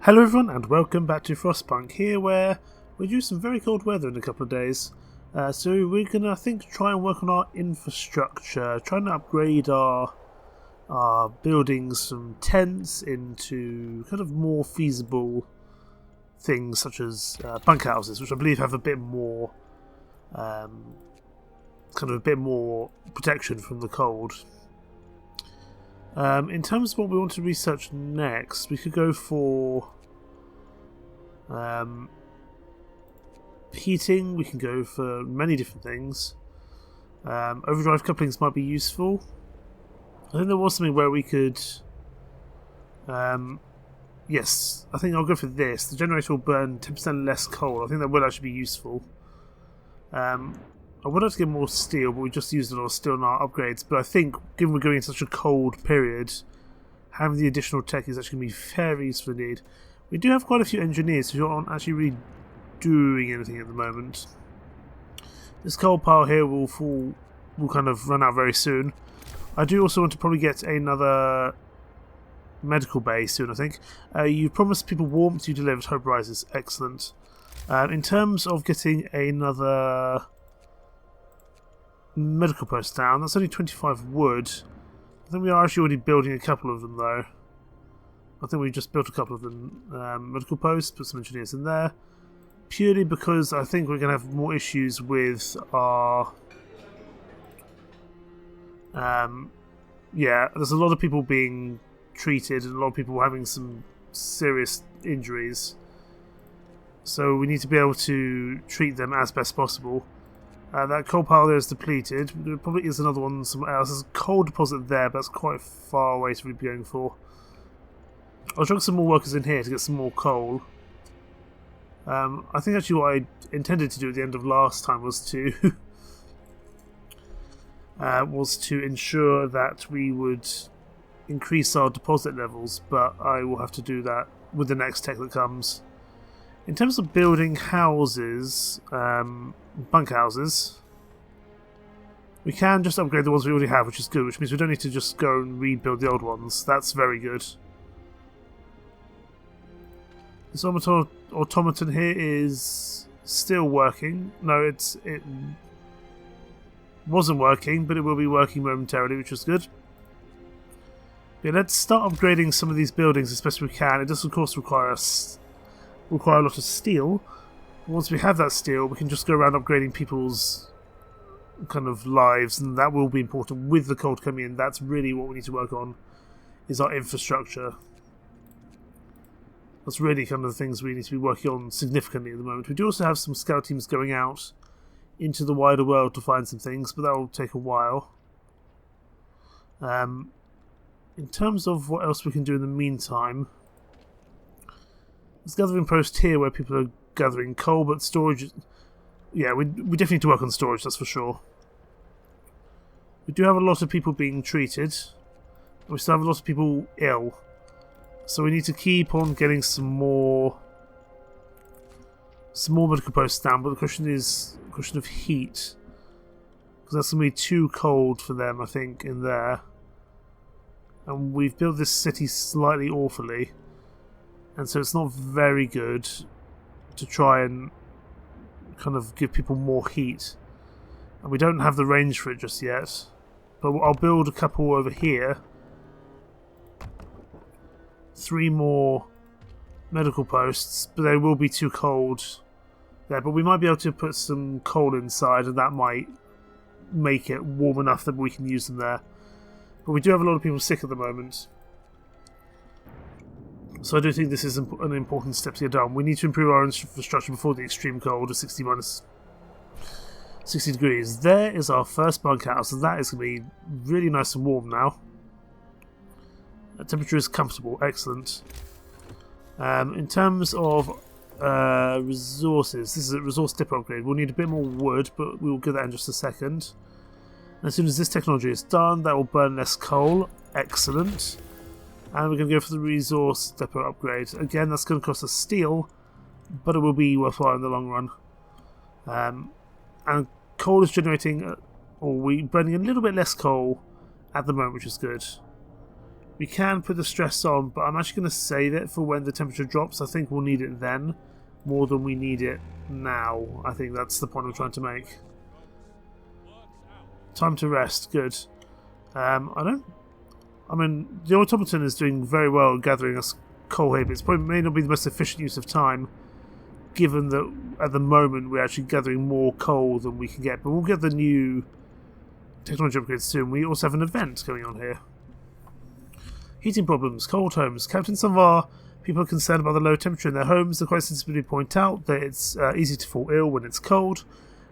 Hello everyone and welcome back to Frostpunk, here where we're due some very cold weather in a couple of days. So we're going to, I think, try and work on our infrastructure, trying to upgrade our buildings from tents into kind of more feasible things such as bunkhouses, which I believe have a bit more, protection from the cold. In terms of what we want to research next, we could go for heating. We can go for many different things. Overdrive couplings might be useful. I think there was something where we could... yes, I think I'll go for this. The generator will burn 10% less coal. I think that will actually be useful. I would like to get more steel, but we just used a lot of steel in our upgrades. But I think, given we're going in such a cold period, having the additional tech is actually going to be very useful indeed. We do have quite a few engineers who aren't actually really doing anything at the moment. This coal pile here will kind of run out very soon. I do also want to probably get another medical bay soon, I think. You promised people warmth, you delivered. Hope rises. Excellent. In terms of getting another medical post down, that's only 25 wood. I think we are actually already building a couple of them though. I think we just built a couple of them medical posts, put some engineers in there, purely because I think we're going to have more issues with our yeah, there's a lot of people being treated and a lot of people having some serious injuries, so we need to be able to treat them as best possible. That coal pile there is depleted. There probably is another one somewhere else. There's a coal deposit there, but that's quite far away to be going for. I'll chuck some more workers in here to get some more coal. I think actually what I intended to do at the end of last time was to ensure that we would increase our deposit levels, but I will have to do that with the next tech that comes. In terms of building houses, bunkhouses, we can just upgrade the ones we already have, which is good, which means we don't need to just go and rebuild the old ones. That's very good. This automaton here is still working. No, it wasn't working, but it will be working momentarily, which is good. Yeah, let's start upgrading some of these buildings as best we can. It does, of course, require a lot of steel. Once we have that steel, we can just go around upgrading people's kind of lives, and that will be important with the cold coming in. That's really what we need to work on, is our infrastructure. That's really kind of the things we need to be working on significantly at the moment. We do also have some scout teams going out into the wider world to find some things, but that will take a while. In terms of what else we can do in the meantime, there's a gathering post here where people are gathering coal, but storage... yeah, we definitely need to work on storage, that's for sure. We do have a lot of people being treated. We still have a lot of people ill. So we need to keep on getting some more medical posts down, but the question is a question of heat. Because that's going to be too cold for them, I think, in there. And we've built this city slightly awfully. And so it's not very good to try and kind of give people more heat. And we don't have the range for it just yet. But I'll build a couple over here. 3 more medical posts, but they will be too cold there. But we might be able to put some coal inside, and that might make it warm enough that we can use them there. But we do have a lot of people sick at the moment. So I do think this is an important step to get done. We need to improve our infrastructure before the extreme cold of 60 degrees. There is our first bunkhouse, and that is going to be really nice and warm now. The temperature is comfortable. Excellent. In terms of resources, this is a resource depot upgrade. We'll need a bit more wood, but we will get that in just a second. And as soon as this technology is done, that will burn less coal. Excellent. And we're going to go for the resource depot upgrade. Again, that's going to cost us steel, but it will be worthwhile in the long run. And coal is generating, or we're burning a little bit less coal at the moment, which is good. We can put the stress on, but I'm actually going to save it for when the temperature drops. I think we'll need it then more than we need it now. I think that's the point I'm trying to make. Time to rest. Good. I mean, the automaton is doing very well gathering us coal here, but it probably may not be the most efficient use of time, given that at the moment we're actually gathering more coal than we can get. But we'll get the new technology upgrades soon. We also have an event going on here. Heating problems, cold homes. Captain, some of our people are concerned about the low temperature in their homes. They quite sensibly point out that it's easy to fall ill when it's cold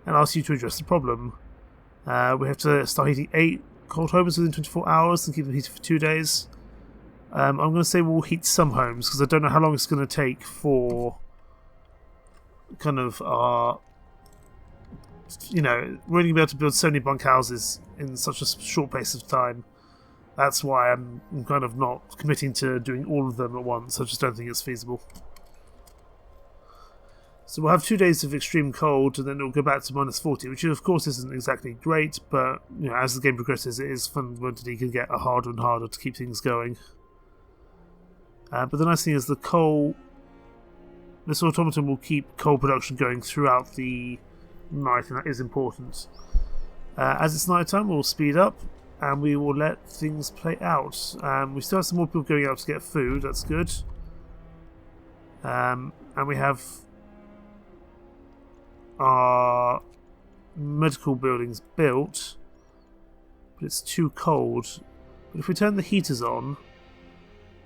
and ask you to address the problem. We have to start heating 8 cold homes within 24 hours and keep them heated for 2 days. I'm going to say we'll heat some homes because I don't know how long it's going to take for kind of our... You know, we're only going to be able to build so many bunk houses in such a short pace of time. That's why I'm kind of not committing to doing all of them at once. I just don't think it's feasible. So we'll have 2 days of extreme cold, and then it'll go back to -40, which of course isn't exactly great, but you know, as the game progresses, it is fundamentally going to get harder and harder to keep things going. But the nice thing is the coal... This automaton will keep coal production going throughout the night, and that is important. As it's night time, we'll speed up, and we will let things play out. We still have some more people going out to get food, that's good. And we have our medical buildings built, but it's too cold. But if we turn the heaters on,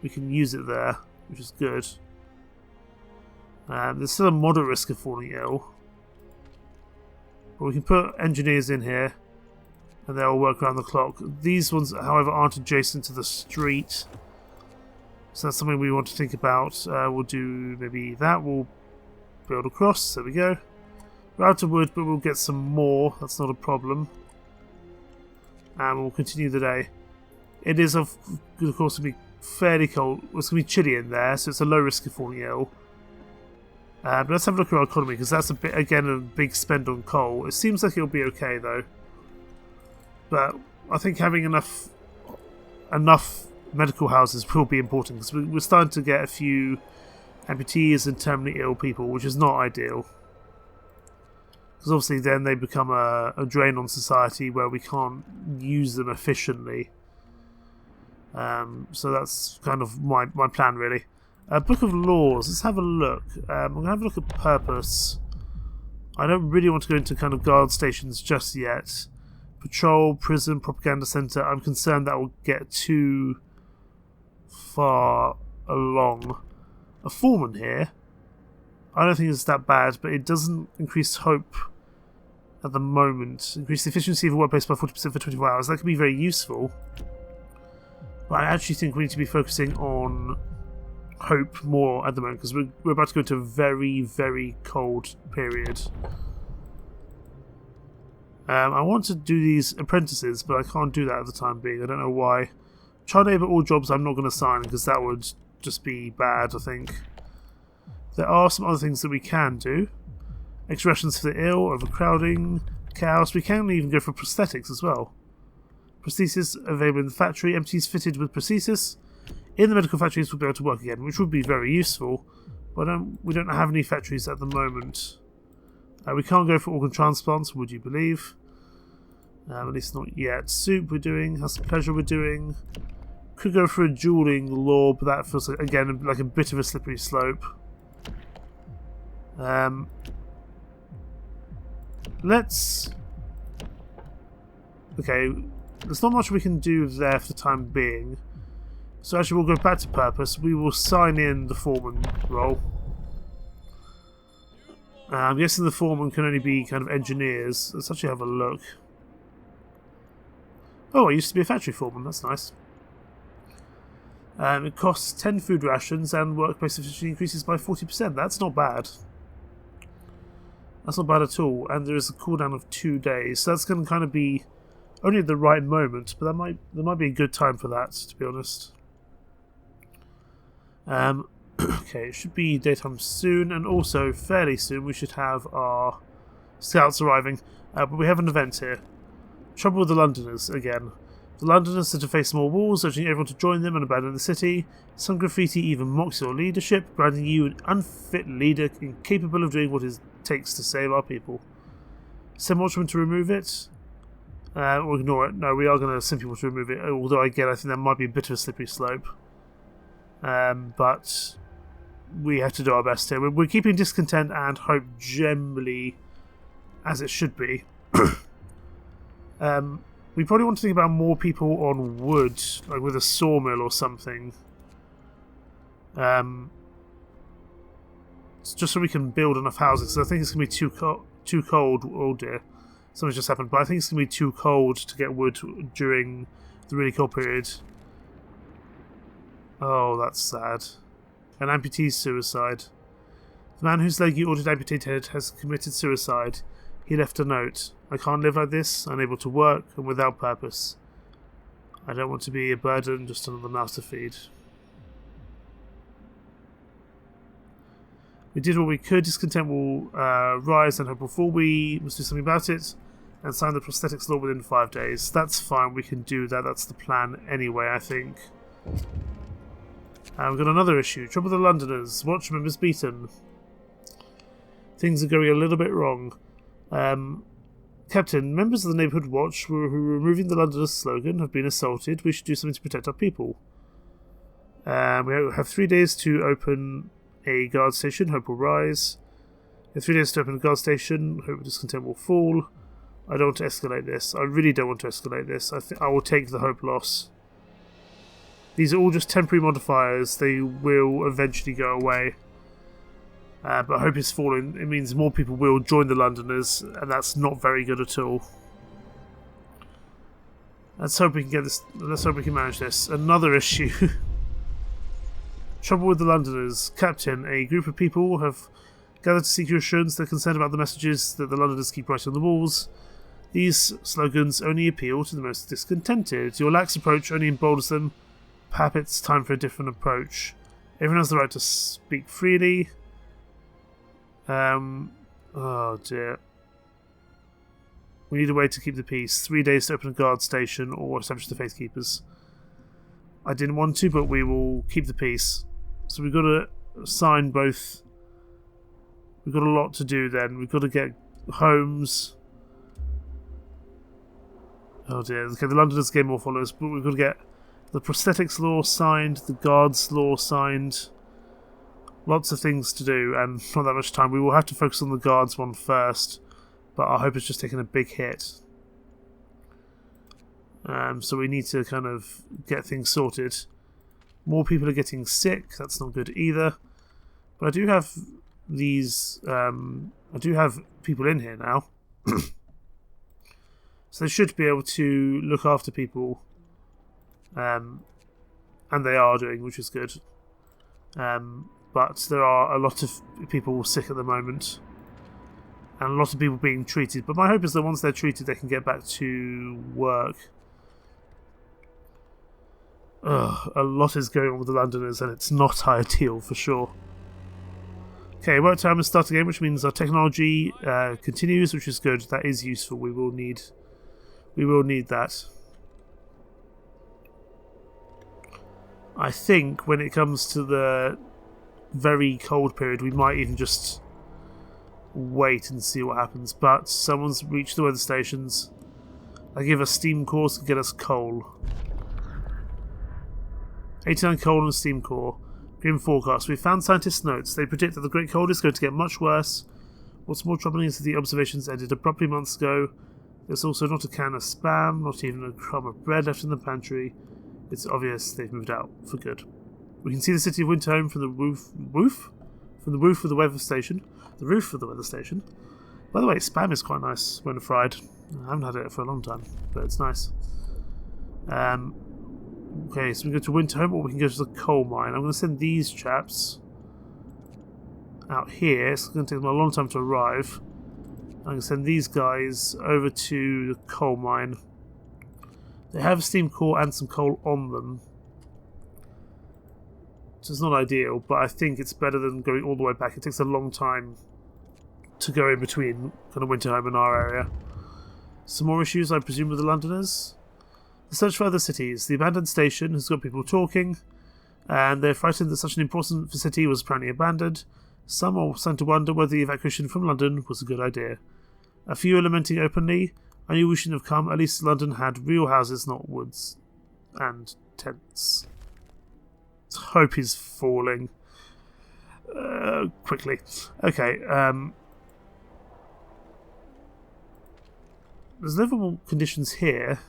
we can use it there, which is good. There's still a moderate risk of falling ill, but we can put engineers in here and they'll work around the clock. These ones, however, aren't adjacent to the street, so that's something we want to think about. We'll do maybe that. We'll build across. There we go. We're out of wood, but we'll get some more. That's not a problem. And we'll continue the day. It is, of course, going to be fairly cold. It's going to be chilly in there, so it's a low risk of falling ill. But let's have a look at our economy, because that's a bit, again, a big spend on coal. It seems like it'll be okay, though. But I think having enough medical houses will be important, because we're starting to get a few amputees and terminally ill people, which is not ideal. Because obviously then they become a drain on society where we can't use them efficiently. So that's kind of my plan, really. Book of Laws, let's have a look. I'm going to have a look at purpose. I don't really want to go into kind of guard stations just yet. Patrol, prison, propaganda centre. I'm concerned that will get too far along. A foreman here. I don't think it's that bad, but it doesn't increase hope at the moment. Increase the efficiency of a workplace by 40% for 24 hours. That could be very useful. But I actually think we need to be focusing on hope more at the moment, because we're about to go into a very, very cold period. I want to do these apprentices, but I can't do that at the time being. I don't know why. Child labour all jobs I'm not going to sign, because that would just be bad, I think. There are some other things that we can do. Extra rations for the ill, overcrowding, chaos. We can even go for prosthetics as well. Prosthesis available in the factory. Empties fitted with prosthesis. In the medical factories we'll be able to work again, which would be very useful. But we don't have any factories at the moment. We can't go for organ transplants, would you believe? At least not yet. Soup we're doing. House of Pleasure we're doing. Could go for a dueling law, but that feels like, again, like a bit of a slippery slope. Let's... Okay, there's not much we can do there for the time being. So actually we'll go back to purpose. We will sign in the foreman role. I'm guessing the foreman can only be kind of engineers. Let's actually have a look. Oh, I used to be a factory foreman. That's nice. It costs 10 food rations and workplace efficiency increases by 40%. That's not bad. That's not bad at all. And there is a cooldown of 2 days. So that's going to kind of be only at the right moment. But there might be a good time for that, to be honest. Okay, it should be daytime soon, and also fairly soon we should have our scouts arriving. But we have an event here. Trouble with the Londoners again. The Londoners set to face small walls, urging everyone to join them and abandon the city. Some graffiti even mocks your leadership, branding you an unfit leader incapable of doing what it takes to save our people. Send watchmen to remove it, or ignore it. No, we are going to send people to remove it, although again I think that might be a bit of a slippery slope. But we have to do our best here. We're keeping discontent and hope generally as it should be. We probably want to think about more people on wood, like with a sawmill or something. Just so we can build enough houses. So I think it's going to be too cold. Oh dear, something just happened. But I think it's going to be too cold to get wood during the really cold period. Oh, that's sad. An amputee's suicide. The man whose leg you ordered amputated has committed suicide. He left a note. I can't live like this, unable to work, and without purpose. I don't want to be a burden, just another mouth to feed. We did what we could. Discontent will rise and hope will fall. We must do something about it and sign the prosthetics law within 5 days. That's fine, we can do that. That's the plan anyway, I think. We've got another issue. Trouble with the Londoners. Watch members beaten. Things are going a little bit wrong. Captain, members of the Neighbourhood Watch who are removing the Londoners slogan have been assaulted. We should do something to protect our people. We have 3 days to open a guard station. Hope will rise. We have 3 days to open a guard station. Hope discontent will fall. I don't want to escalate this. I really don't want to escalate this. I will take the hope loss. These are all just temporary modifiers. They will eventually go away. But hope is falling. It means more people will join the Londoners, and that's not very good at all. Let's hope we can get this. Let's hope we can manage this. Another issue. Trouble with the Londoners. Captain, a group of people have gathered to seek your assurance they're concerned about the messages that the Londoners keep writing on the walls. These slogans only appeal to the most discontented. Your lax approach only emboldens them. Perhaps it's time for a different approach. Everyone has the right to speak freely. Oh dear. We need a way to keep the peace. 3 days to open a guard station or establish the Faithkeepers. I didn't want to, but we will keep the peace. So we've got to sign both. We've got a lot to do then. We've got to get homes. Oh dear. Okay, the Londoners game more follows, but we've got to get the prosthetics law signed, the guards law signed. Lots of things to do and not that much time. We will have to focus on the guards one first, but I hope it's just taken a big hit. So we need to kind of get things sorted. More people are getting sick. That's not good either. But I do have these. I do have people in here now, so they should be able to look after people. And they are doing, which is good. But there are a lot of people sick at the moment, and a lot of people being treated. But my hope is that once they're treated, they can get back to work. A lot is going on with the Londoners, and it's not ideal for sure. Okay, work time has started again, which means our technology continues, which is good. That is useful. We will need that. I think when it comes to the very cold period, we might even just wait and see what happens. But someone's reached the weather stations. They give us steam cores to get us coal. 89 coal and steam core. Grim forecast. We found scientists' notes. They predict that the Great Cold is going to get much worse. What's more troubling is that the observations ended abruptly months ago. There's also not a can of spam, not even a crumb of bread left in the pantry. It's obvious they've moved out for good. We can see the city of Winterhome from the roof of the weather station. The roof of the weather station. By the way, spam is quite nice when fried. I haven't had it for a long time, but it's nice. Okay, so we go to Winterhome, or we can go to the coal mine. I'm going to send these chaps out here. It's going to take them a long time to arrive. I'm going to send these guys over to the coal mine. They have a steam core and some coal on them. So it's not ideal, but I think it's better than going all the way back. It takes a long time to go in between kind of Winterhome and our area. Some more issues, I presume, with the Londoners. The search for other cities. The abandoned station has got people talking, and they're frightened that such an important city was apparently abandoned. Some are starting to wonder whether the evacuation from London was a good idea. A few are lamenting openly. I knew we shouldn't have come. At least London had real houses, not woods and tents. Hope is falling. Quickly. Okay. There's livable conditions here,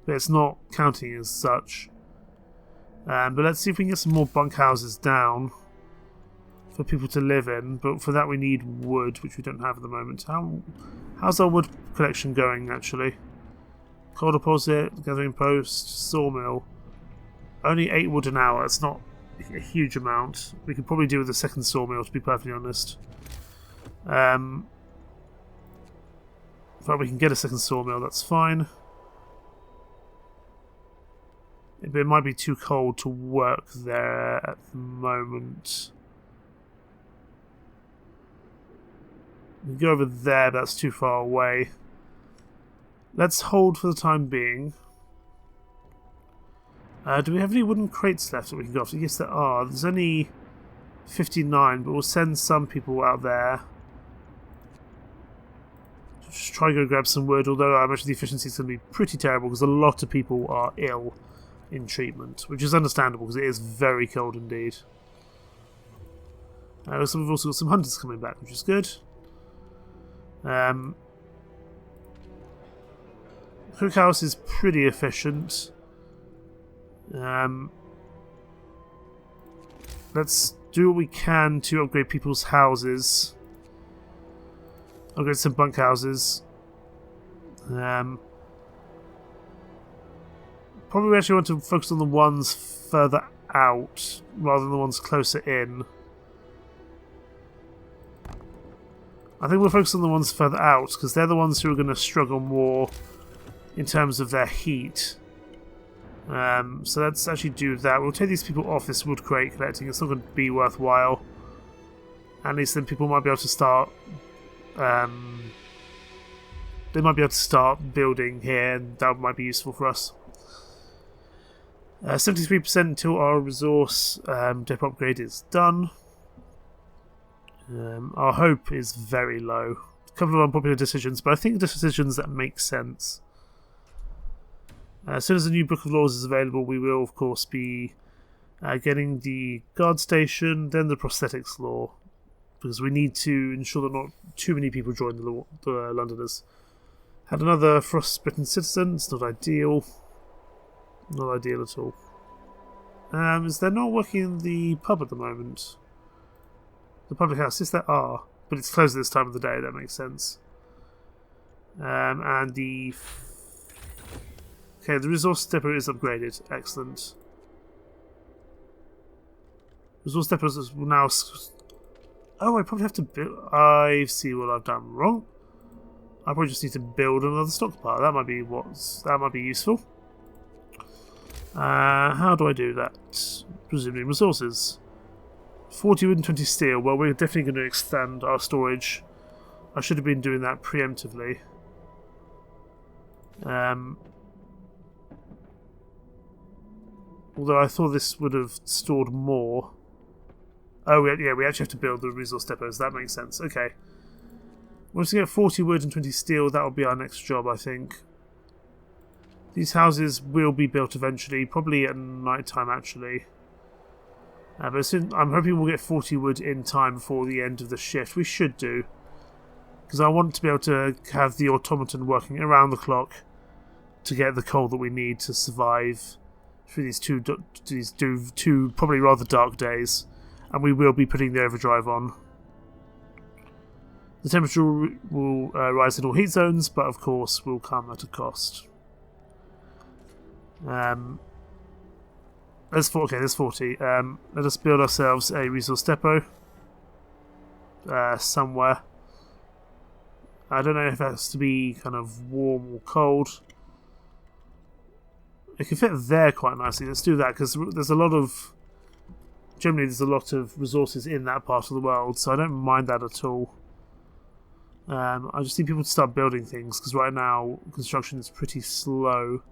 but it's not counting as such. But let's see if we can get some more bunkhouses down for people to live in. But for that we need wood, which we don't have at the moment. How's our wood collection going, actually? Coal deposit, gathering post, sawmill. Only 8 wood an hour. It's not a huge amount. We could probably do with a second sawmill, to be perfectly honest. In fact, we can get a second sawmill, that's fine. But it might be too cold to work there at the moment. We can go over there, but that's too far away. Let's hold for the time being. Do we have any wooden crates left that we can go after? Yes, there are. There's only 59, but we'll send some people out there. Just try and go grab some wood, although I imagine the efficiency is going to be pretty terrible because a lot of people are ill in treatment, which is understandable because it is very cold indeed. So we've also got some hunters coming back, which is good. Cookhouse is pretty efficient. Let's do what we can to upgrade people's houses. Upgrade some bunkhouses. Probably we actually want to focus on the ones further out rather than the ones closer in. I think we'll focus on the ones further out because they're the ones who are going to struggle more in terms of their heat. So let's actually do that. We'll take these people off this wood crate collecting. It's not going to be worthwhile. At least then people might be able to start. They might be able to start building here, and that might be useful for us. 73% until our resource depot upgrade is done. Our hope is very low. A couple of unpopular decisions, but I think decisions that make sense. As soon as the new Book of Laws is available, we will, of course, be getting the guard station, then the prosthetics law, because we need to ensure that not too many people join the Londoners. Had another frostbitten citizen. It's not ideal. Not ideal at all. Is there not working in the pub at the moment? The public house? Yes, there are. But it's closed at this time of the day, that makes sense. And the... Okay, the resource depot is upgraded. Excellent. Resource depot is now... Oh, I probably have to build... I see what I've done wrong. I probably just need to build another stockpile. That might be useful. How do I do that? Presumably resources. 40 wood and 20 steel. Well, we're definitely going to extend our storage. I should have been doing that preemptively. Although I thought this would have stored more. Oh, yeah, we actually have to build the resource depots. That makes sense. Okay. Once we get 40 wood and 20 steel, that will be our next job, I think. These houses will be built eventually, probably at night time, actually. But soon, I'm hoping we'll get 40 wood in time before the end of the shift. We should do. Because I want to be able to have the automaton working around the clock to get the coal that we need to survive through these two probably rather dark days. And we will be putting the overdrive on. The temperature will rise in all heat zones, but of course will come at a cost. There's 40. Let us build ourselves a resource depot somewhere. I don't know if it has to be kind of warm or cold. It can fit there quite nicely. Let's do that because there's a lot of... Generally, there's a lot of resources in that part of the world, so I don't mind that at all. I just need people to start building things because right now construction is pretty slow.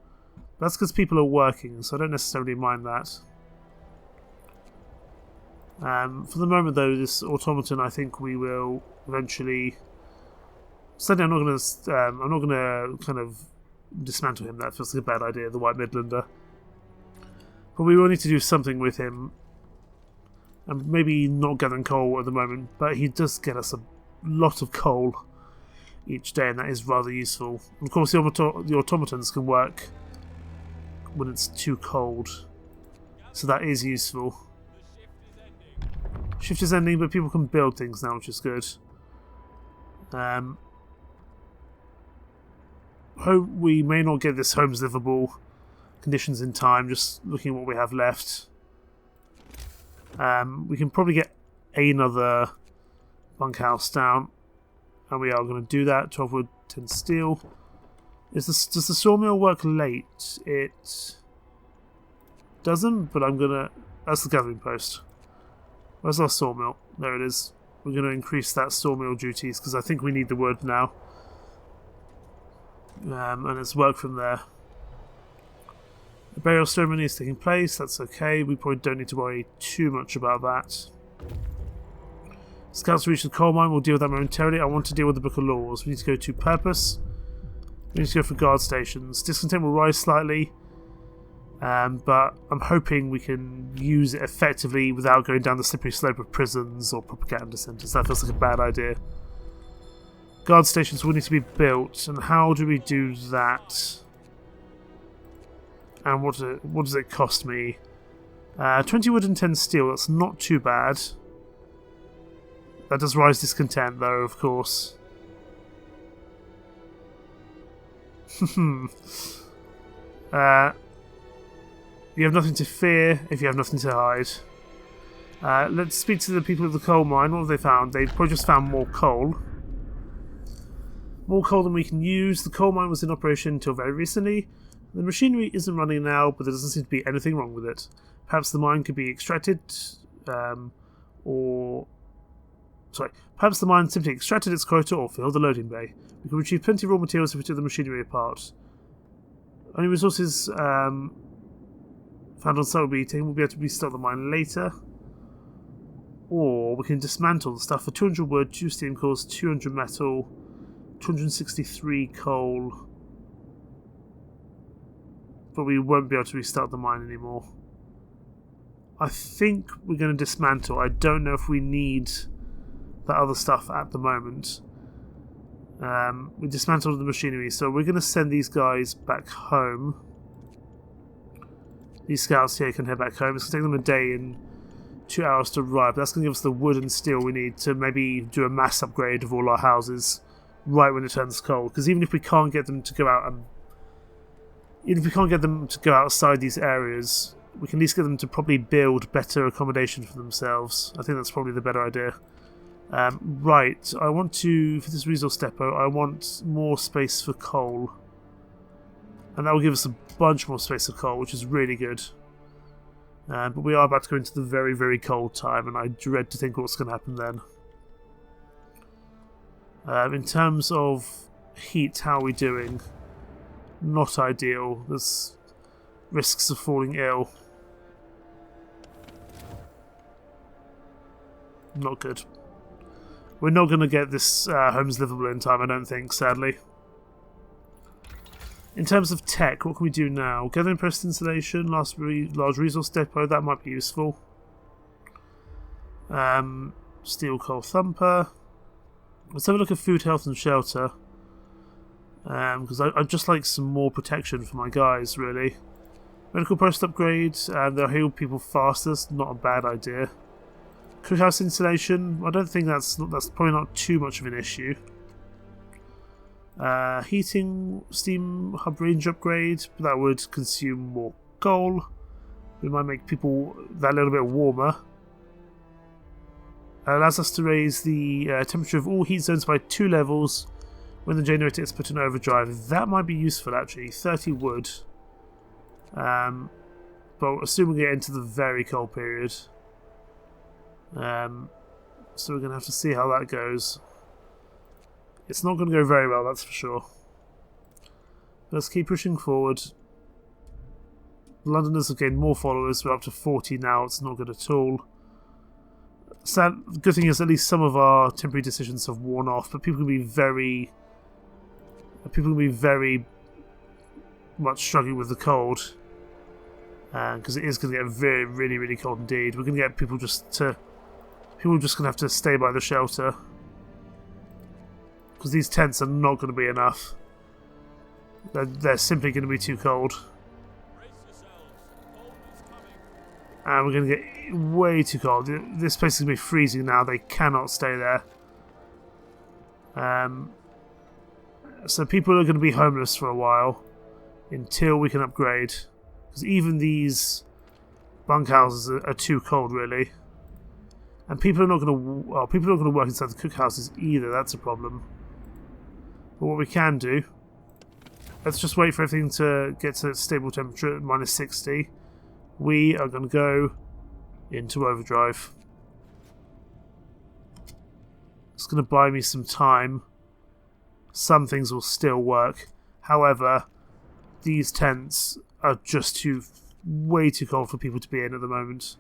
That's because people are working, so I don't necessarily mind that. For the moment, though, this automaton, I think we will eventually. Certainly, I'm not gonna kind of dismantle him. That feels like a bad idea. The White Midlander, but we will need to do something with him, and maybe not gathering coal at the moment. But he does get us a lot of coal each day, and that is rather useful. And of course, the automatons can work when it's too cold, so that is useful. Shift is ending, but people can build things now, which is good. Hope we may not get this home's livable conditions in time, just looking at what we have left. We can probably get another bunkhouse down, and we are going to do that. 12 wood, 10 steel. Does the sawmill work late? It doesn't, but I'm going to... That's the gathering post. Where's our sawmill? There it is. We're going to increase that sawmill duties because I think we need the wood now. And it's work from there. The burial ceremony is taking place. That's okay. We probably don't need to worry too much about that. Scouts reach the coal mine. We'll deal with that momentarily. I want to deal with the Book of Laws. We need to go to purpose. We need to go for guard stations. Discontent will rise slightly. But I'm hoping we can use it effectively without going down the slippery slope of prisons or propaganda centres. That feels like a bad idea. Guard stations will need to be built, and how do we do that? And what does it cost me? 20 wood and 10 steel, that's not too bad. That does rise discontent though, of course. You have nothing to fear if you have nothing to hide. Let's speak to the people of the coal mine. What have they found? They've probably just found more coal. More coal than we can use. The coal mine was in operation until very recently. The machinery isn't running now, but there doesn't seem to be anything wrong with it. Perhaps the mine could be extracted, perhaps the mine simply extracted its quota or filled the loading bay. We could retrieve plenty of raw materials if we took the machinery apart. Only resources found on site will be taken. We'll be able to restart the mine later. Or we can dismantle the stuff for 200 wood, 2 steam cores, 200 metal, 263 coal. But we won't be able to restart the mine anymore. I think we're going to dismantle. I don't know if we need that other stuff at the moment. We dismantled the machinery, so we're going to send these guys back home. These scouts here can head back home. It's going to take them a day and 2 hours to arrive. That's going to give us the wood and steel we need to maybe do a mass upgrade of all our houses right when it turns cold. Because even if we can't get them to go out outside these areas, we can at least get them to probably build better accommodation for themselves. I think that's probably the better idea. Right, I want to, for this resource depot, I want more space for coal. And that will give us a bunch more space for coal, which is really good. But we are about to go into the very, very cold time, and I dread to think what's going to happen then. In terms of heat, how are we doing? Not ideal. There's risks of falling ill. Not good. We're not going to get this homes livable in time, I don't think, sadly. In terms of tech, what can we do now? Gathering press installation, large resource depot, that might be useful. Steel coal thumper. Let's have a look at food, health and shelter. Because I'd just like some more protection for my guys, really. Medical post upgrade, they'll heal people faster, that's not a bad idea. Cookhouse installation, I don't think that's probably not too much of an issue. Heating, steam hub range upgrade, but that would consume more coal. We might make people that little bit warmer. Allows us to raise the temperature of all heat zones by 2 levels when the generator is put in overdrive. That might be useful actually. 30 wood. But assuming we get into the very cold period. So we're going to have to see how that goes. It's not going to go very well, that's for sure. Let's keep pushing forward. The Londoners have gained more followers. We're up to 40 now. It's not good at all. Sad, good thing is at least some of our temporary decisions have worn off, but people can be very much struggling with the cold, because it is going to get really, really cold indeed. We're going to get people just going to have to stay by the shelter, because these tents are not going to be enough. They're simply going to be too cold. And we're going to get way too cold. This place is going to be freezing now. They cannot stay there. So people are going to be homeless for a while until we can upgrade. Because even these bunkhouses are too cold, really. And people are not going to work inside the cookhouses either. That's a problem. But what we can do, let's just wait for everything to get to stable temperature at -60. We are going to go into overdrive. It's going to buy me some time. Some things will still work. However, these tents are just way too cold for people to be in at the moment.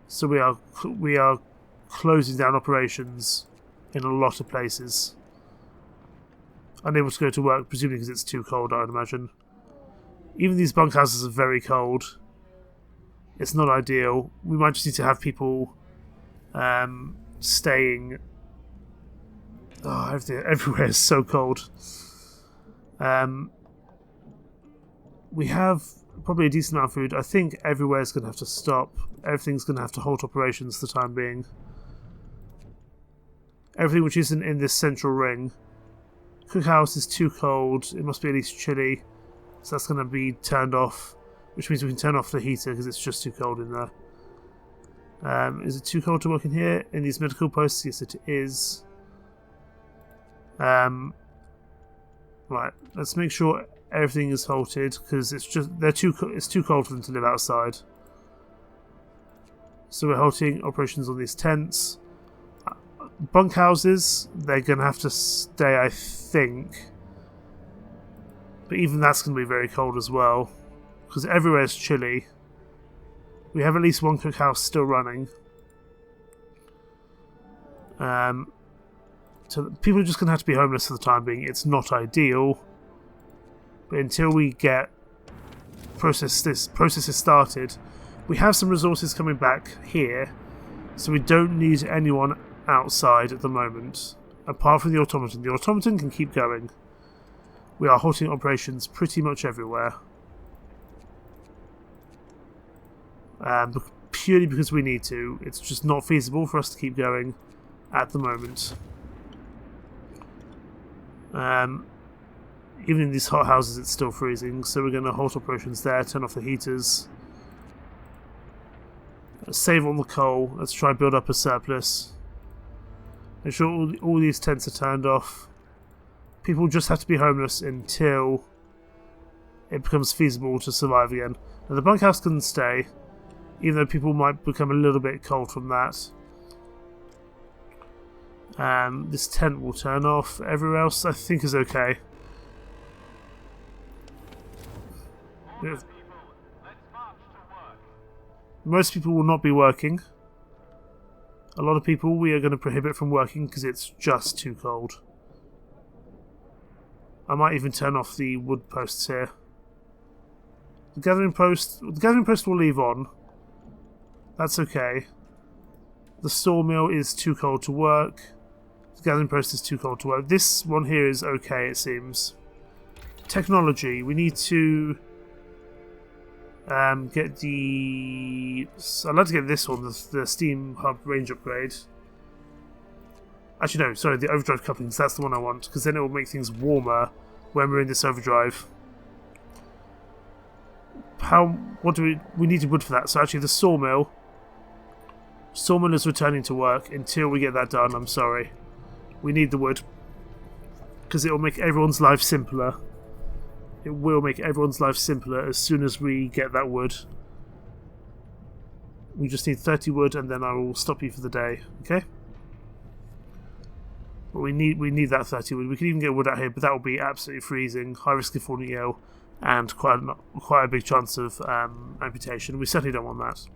So we are closing down operations in a lot of places. Unable to go to work, presumably because it's too cold, I would imagine. Even these bunkhouses are very cold. It's not ideal. We might just need to have people staying. Oh, everywhere is so cold. We have probably a decent amount of food. I think everywhere is going to have to stop. Everything's going to have to halt operations for the time being. Everything which isn't in this central ring. Cookhouse is too cold. It must be at least chilly. So that's going to be turned off. Which means we can turn off the heater because it's just too cold in there. Is it too cold to work in here? In these medical posts? Yes, it is. Right, let's make sure everything is halted because it's too cold for them to live outside. So we're halting operations on these tents. Bunkhouses, they're going to have to stay, I think. But even that's going to be very cold as well. Because everywhere is chilly. We have at least one cookhouse still running. So people are just going to have to be homeless for the time being. It's not ideal. But until we get processes started, we have some resources coming back here. So we don't need anyone outside at the moment. Apart from the automaton. The automaton can keep going. We are halting operations pretty much everywhere. Purely because we need to. It's just not feasible for us to keep going at the moment. Even in these hot houses it's still freezing, so we're going to halt operations there, turn off the heaters. Save on the coal, let's try and build up a surplus. Make sure all these tents are turned off. People just have to be homeless until it becomes feasible to survive again. Now the bunkhouse can stay, even though people might become a little bit cold from that. This tent will turn off. Everywhere else I think is okay. Most people will not be working. A lot of people we are going to prohibit from working because it's just too cold. I might even turn off the wood posts here. The gathering post will leave on. That's okay. The sawmill is too cold to work. The gathering post is too cold to work. This one here is okay, it seems. Technology. We need to get the... I'd like to get this one, the Steam Hub range upgrade. Actually, no, sorry, the overdrive couplings. That's the one I want, because then it will make things warmer when we're in this overdrive. What do we need wood for that? So actually, the sawmill is returning to work until we get that done. I'm sorry, we need the wood because it will make everyone's life simpler. It will make everyone's life simpler as soon as we get that wood. We just need 30 wood, and then I will stop you for the day. Okay. But we need that 30 wood. We can even get wood out here, but that will be absolutely freezing. High risk of falling ill. and quite a big chance of amputation. We certainly don't want that.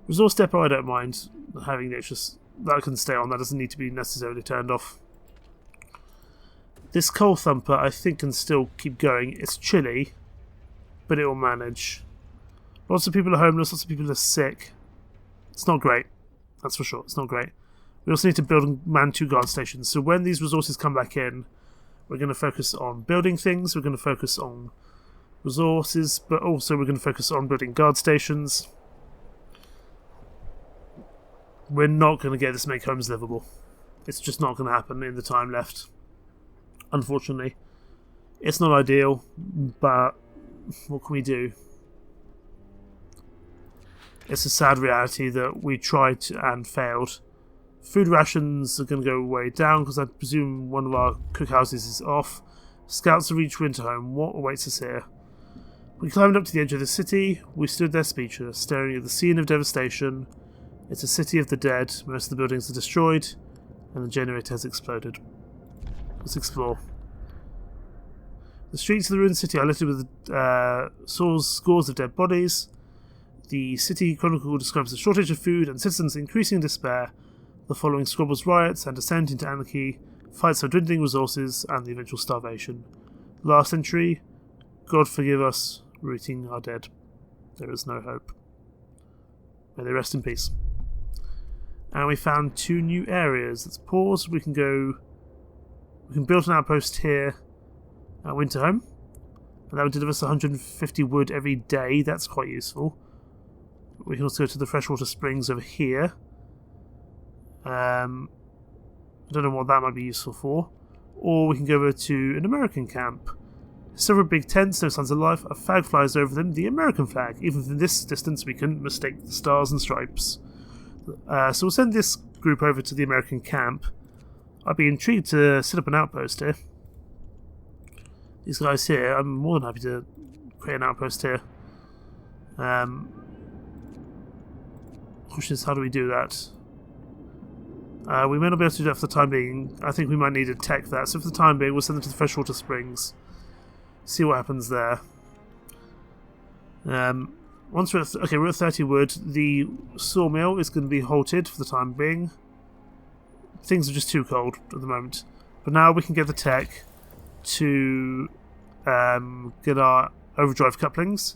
Resource depot I don't mind having it, just that can stay on, that doesn't need to be necessarily turned off. This coal thumper I think can still keep going. It's chilly, but it will manage. Lots of people are homeless, lots of people are sick. It's not great, that's for sure, it's not great. We also need to build and man 2 guard stations, so when these resources come back in, we're going to focus on building things, we're going to focus on resources, but also we're going to focus on building guard stations. We're not going to get this make homes livable. It's just not going to happen in the time left. Unfortunately. It's not ideal, but what can we do? It's a sad reality that we tried and failed. Food rations are going to go way down because I presume one of our cookhouses is off. Scouts have reached Winterhome. What awaits us here? We climbed up to the edge of the city. We stood there speechless, staring at the scene of devastation. It's a city of the dead. Most of the buildings are destroyed, and the generator has exploded. Let's explore. The streets of the ruined city are littered with scores of dead bodies. The city chronicle describes a shortage of food and citizens increasing despair. The following squabbles, riots, and descent into anarchy, fights for dwindling resources, and the eventual starvation. Last entry: God forgive us, rooting our dead. There is no hope. May they rest in peace. And we found 2 new areas. Let's pause. We can build an outpost here at Winterhome, and that would deliver us 150 wood every day. That's quite useful. We can also go to the freshwater springs over here. I don't know what that might be useful for. Or we can go over to an American camp. Several big tents, no signs of life. A flag flies over them, the American flag. Even from this distance, we couldn't mistake the stars and stripes. So we'll send this group over to the American camp. I'd be intrigued to set up an outpost here. These guys here, I'm more than happy to create an outpost here. Question is, how do we do that? We may not be able to do that for the time being. I think we might need to tech that. So for the time being, we'll send them to the freshwater springs. See what happens there. Once we're at 30 wood, the sawmill is going to be halted for the time being. Things are just too cold at the moment. But now we can get the tech to get our overdrive couplings.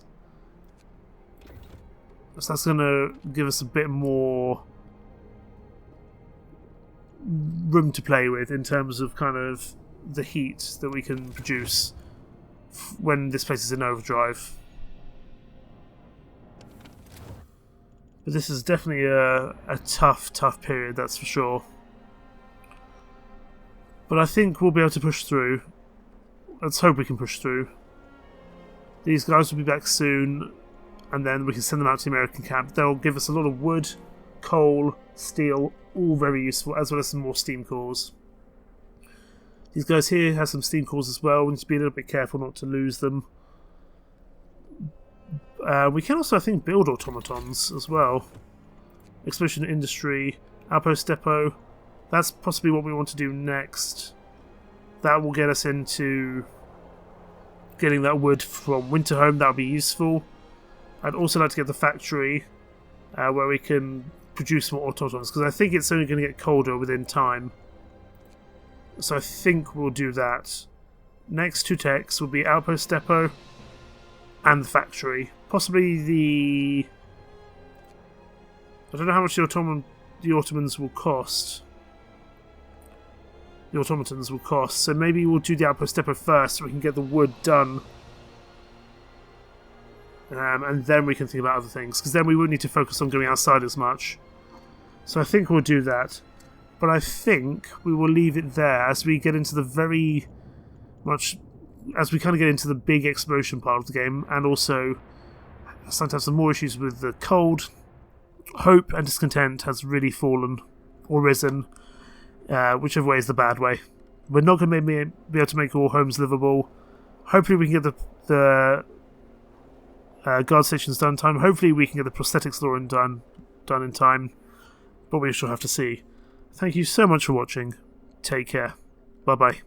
So that's going to give us a bit more room to play with in terms of kind of the heat that we can produce when this place is in overdrive. But this is definitely a tough period, that's for sure. But I think we'll be able to push through. Let's hope we can push through. These guys will be back soon, and then we can send them out to the American camp. They'll give us a lot of wood, coal, steel, all very useful, as well as some more steam cores. These guys here have some steam cores as well. We need to be a little bit careful not to lose them. We can also, I think, build automatons as well. Explosion industry, outpost depot. That's possibly what we want to do next. That will get us into getting that wood from Winterhome. That will be useful. I'd also like to get the factory where we can produce more automatons, because I think it's only going to get colder within time. So I think we'll do that. Next 2 techs will be outpost depot and the factory. Possibly the... I don't know how much the Ottomans will cost. The automatons will cost. So maybe we'll do the outpost depot first so we can get the wood done. And then we can think about other things, because then we won't need to focus on going outside as much. So I think we'll do that. But I think we will leave it there as we get into the as we kind of get into the big exploration part of the game, and also sometimes some more issues with the cold. Hope and discontent has really fallen or risen, whichever way is the bad way. We're not going to be able to make all homes livable. Hopefully we can get the guard stations done in time. Hopefully we can get the prosthetics law done in time, but we shall have to see. Thank you so much for watching. Take care. Bye bye.